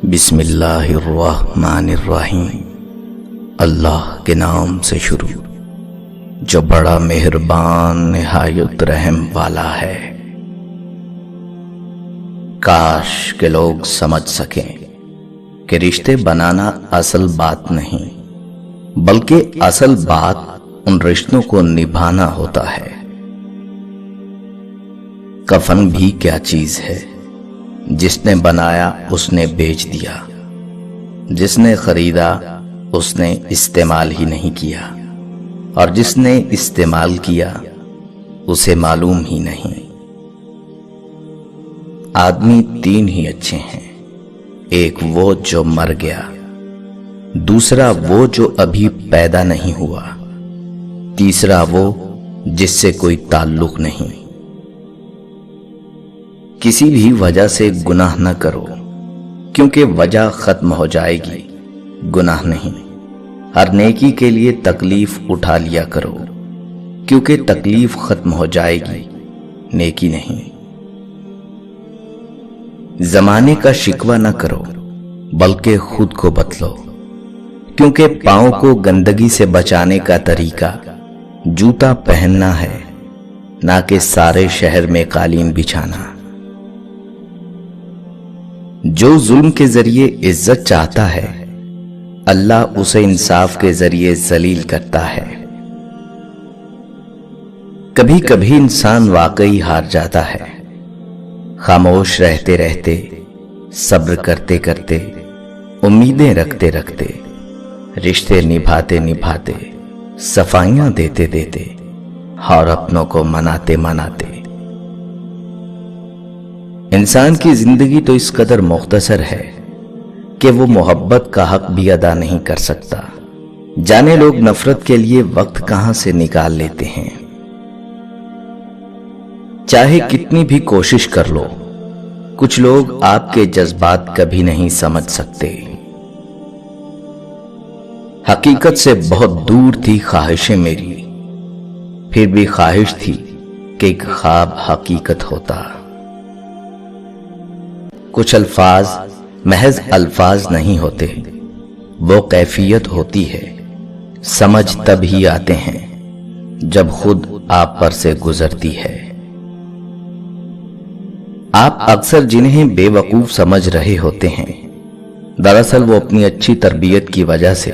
بسم اللہ الرحمن الرحیم۔ اللہ کے نام سے شروع جو بڑا مہربان نہایت رحم والا ہے۔ کاش کہ لوگ سمجھ سکیں کہ رشتے بنانا اصل بات نہیں، بلکہ اصل بات ان رشتوں کو نبھانا ہوتا ہے۔ کفن بھی کیا چیز ہے، جس نے بنایا اس نے بیچ دیا، جس نے خریدا اس نے استعمال ہی نہیں کیا، اور جس نے استعمال کیا اسے معلوم ہی نہیں۔ آدمی تین ہی اچھے ہیں، ایک وہ جو مر گیا، دوسرا وہ جو ابھی پیدا نہیں ہوا، تیسرا وہ جس سے کوئی تعلق نہیں۔ کسی بھی وجہ سے گناہ نہ کرو، کیونکہ وجہ ختم ہو جائے گی، گناہ نہیں۔ ہر نیکی کے لیے تکلیف اٹھا لیا کرو، کیونکہ تکلیف ختم ہو جائے گی، نیکی نہیں۔ زمانے کا شکوہ نہ کرو، بلکہ خود کو بدلو، کیونکہ پاؤں کو گندگی سے بچانے کا طریقہ جوتا پہننا ہے، نہ کہ سارے شہر میں قالین بچھانا۔ جو ظلم کے ذریعے عزت چاہتا ہے، اللہ اسے انصاف کے ذریعے ذلیل کرتا ہے۔ کبھی کبھی انسان واقعی ہار جاتا ہے، خاموش رہتے رہتے، صبر کرتے کرتے، امیدیں رکھتے رکھتے، رشتے نبھاتے نبھاتے، صفائیاں دیتے دیتے، اور اپنوں کو مناتے مناتے۔ انسان کی زندگی تو اس قدر مختصر ہے کہ وہ محبت کا حق بھی ادا نہیں کر سکتا۔ جانے لوگ نفرت کے لیے وقت کہاں سے نکال لیتے ہیں۔ چاہے کتنی بھی کوشش کر لو، کچھ لوگ آپ کے جذبات کبھی نہیں سمجھ سکتے۔ حقیقت سے بہت دور تھی خواہشیں میری، پھر بھی خواہش تھی کہ ایک خواب حقیقت ہوتا۔ کچھ الفاظ محض الفاظ نہیں ہوتے، وہ کیفیت ہوتی ہے۔ سمجھ تب ہی آتے ہیں جب خود آپ پر سے گزرتی ہے۔ آپ اکثر جنہیں بے وقوف سمجھ رہے ہوتے ہیں، دراصل وہ اپنی اچھی تربیت کی وجہ سے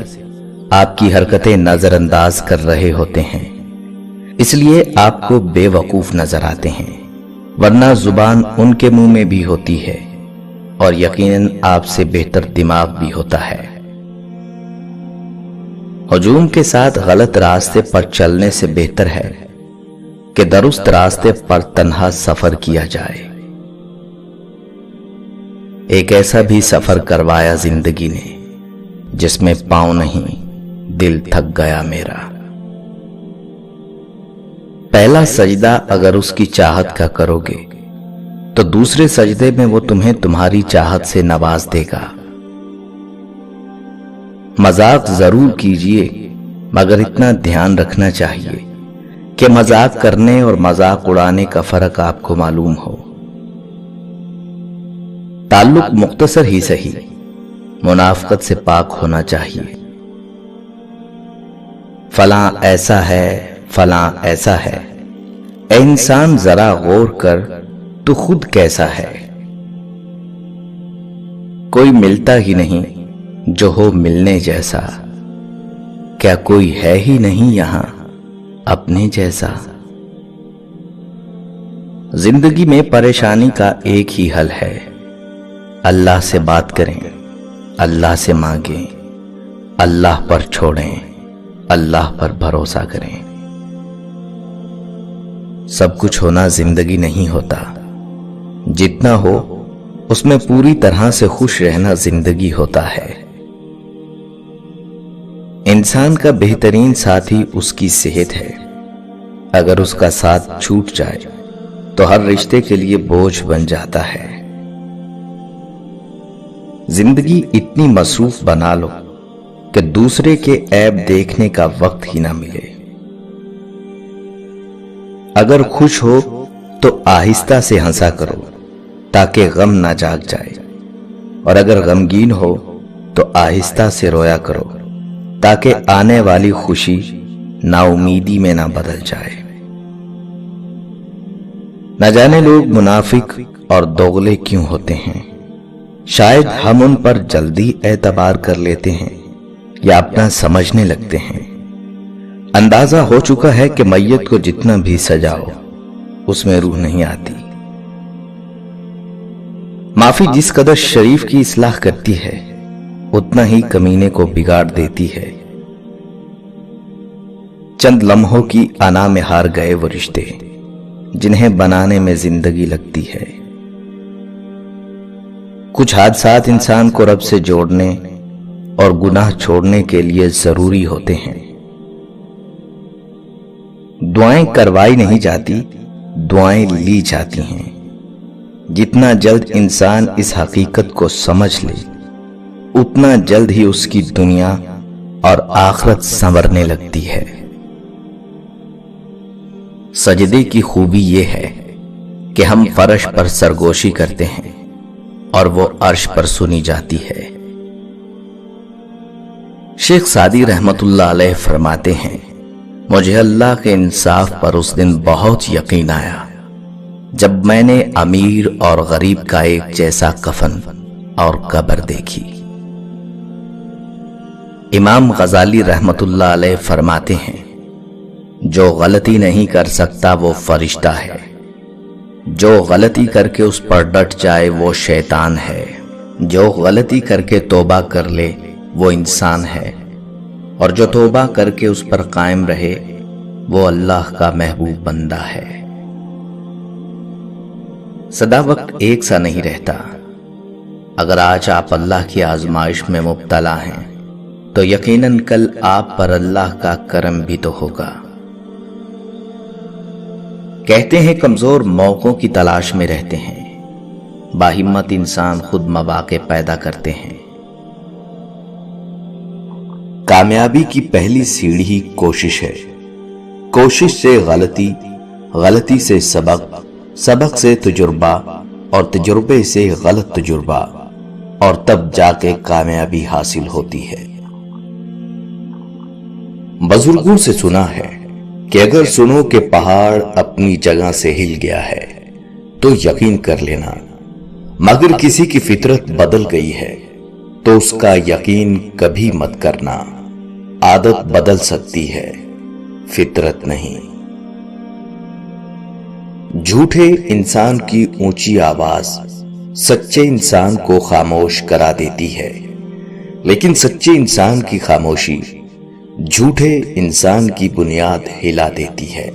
آپ کی حرکتیں نظر انداز کر رہے ہوتے ہیں، اس لیے آپ کو بے وقوف نظر آتے ہیں، ورنہ زبان ان کے منہ میں بھی ہوتی ہے، اور یقیناً آپ سے بہتر دماغ بھی ہوتا ہے۔ ہجوم کے ساتھ غلط راستے پر چلنے سے بہتر ہے کہ درست راستے پر تنہا سفر کیا جائے۔ ایک ایسا بھی سفر کروایا زندگی نے جس میں پاؤں نہیں، دل تھک گیا میرا۔ پہلا سجدہ اگر اس کی چاہت کا کرو گے تو دوسرے سجدے میں وہ تمہیں تمہاری چاہت سے نواز دے گا۔ مذاق ضرور کیجئے، مگر اتنا دھیان رکھنا چاہیے کہ مذاق کرنے اور مذاق اڑانے کا فرق آپ کو معلوم ہو۔ تعلق مختصر ہی صحیح، منافقت سے پاک ہونا چاہیے۔ فلاں ایسا ہے، فلاں ایسا ہے، اے انسان ذرا غور کر تو خود کیسا ہے۔ کوئی ملتا ہی نہیں جو ہو ملنے جیسا، کیا کوئی ہے ہی نہیں یہاں اپنے جیسا۔ زندگی میں پریشانی کا ایک ہی حل ہے، اللہ سے بات کریں، اللہ سے مانگیں، اللہ پر چھوڑیں، اللہ پر بھروسہ کریں۔ سب کچھ ہونا زندگی نہیں ہوتا، جتنا ہو اس میں پوری طرح سے خوش رہنا زندگی ہوتا ہے۔ انسان کا بہترین ساتھی اس کی صحت ہے، اگر اس کا ساتھ چھوٹ جائے تو ہر رشتے کے لیے بوجھ بن جاتا ہے۔ زندگی اتنی مصروف بنا لو کہ دوسرے کے عیب دیکھنے کا وقت ہی نہ ملے۔ اگر خوش ہو تو آہستہ سے ہنسا کرو تاکہ غم نہ جاگ جائے، اور اگر غمگین ہو تو آہستہ سے رویا کرو تاکہ آنے والی خوشی نا امیدی میں نہ بدل جائے۔ نہ جانے لوگ منافق اور دوغلے کیوں ہوتے ہیں، شاید ہم ان پر جلدی اعتبار کر لیتے ہیں یا اپنا سمجھنے لگتے ہیں۔ اندازہ ہو چکا ہے کہ میت کو جتنا بھی سجاؤ اس میں روح نہیں آتی۔ معافی جس قدر شریف کی اصلاح کرتی ہے اتنا ہی کمینے کو بگاڑ دیتی ہے۔ چند لمحوں کی انا میں ہار گئے وہ رشتے جنہیں بنانے میں زندگی لگتی ہے۔ کچھ حادثات انسان کو رب سے جوڑنے اور گناہ چھوڑنے کے لیے ضروری ہوتے ہیں۔ دعائیں کروائی نہیں جاتی، دعائیں لی جاتی ہیں۔ جتنا جلد انسان اس حقیقت کو سمجھ لے اتنا جلد ہی اس کی دنیا اور آخرت سنورنے لگتی ہے۔ سجدے کی خوبی یہ ہے کہ ہم فرش پر سرگوشی کرتے ہیں اور وہ عرش پر سنی جاتی ہے۔ شیخ سعدی رحمت اللہ علیہ فرماتے ہیں، مجھے اللہ کے انصاف پر اس دن بہت یقین آیا جب میں نے امیر اور غریب کا ایک جیسا کفن اور قبر دیکھی۔ امام غزالی رحمت اللہ علیہ فرماتے ہیں، جو غلطی نہیں کر سکتا وہ فرشتہ ہے، جو غلطی کر کے اس پر ڈٹ جائے وہ شیطان ہے، جو غلطی کر کے توبہ کر لے وہ انسان ہے، اور جو توبہ کر کے اس پر قائم رہے وہ اللہ کا محبوب بندہ ہے۔ سدا وقت ایک سا نہیں رہتا۔ اگر آج آپ اللہ کی آزمائش میں مبتلا ہیں تو یقیناً کل آپ پر اللہ کا کرم بھی تو ہوگا۔ کہتے ہیں کمزور موقعوں کی تلاش میں رہتے ہیں، باہمت انسان خود مواقع پیدا کرتے ہیں۔ کامیابی کی پہلی سیڑھی کوشش ہے، کوشش سے غلطی، غلطی سے سبق، سبق سے تجربہ، اور تجربے سے غلط تجربہ، اور تب جا کے کامیابی حاصل ہوتی ہے۔ بزرگوں سے سنا ہے کہ اگر سنو کہ پہاڑ اپنی جگہ سے ہل گیا ہے تو یقین کر لینا، مگر کسی کی فطرت بدل گئی ہے تو اس کا یقین کبھی مت کرنا۔ عادت بدل سکتی ہے، فطرت نہیں۔ جھوٹے انسان کی اونچی آواز سچے انسان کو خاموش کرا دیتی ہے، لیکن سچے انسان کی خاموشی جھوٹے انسان کی بنیاد ہلا دیتی ہے۔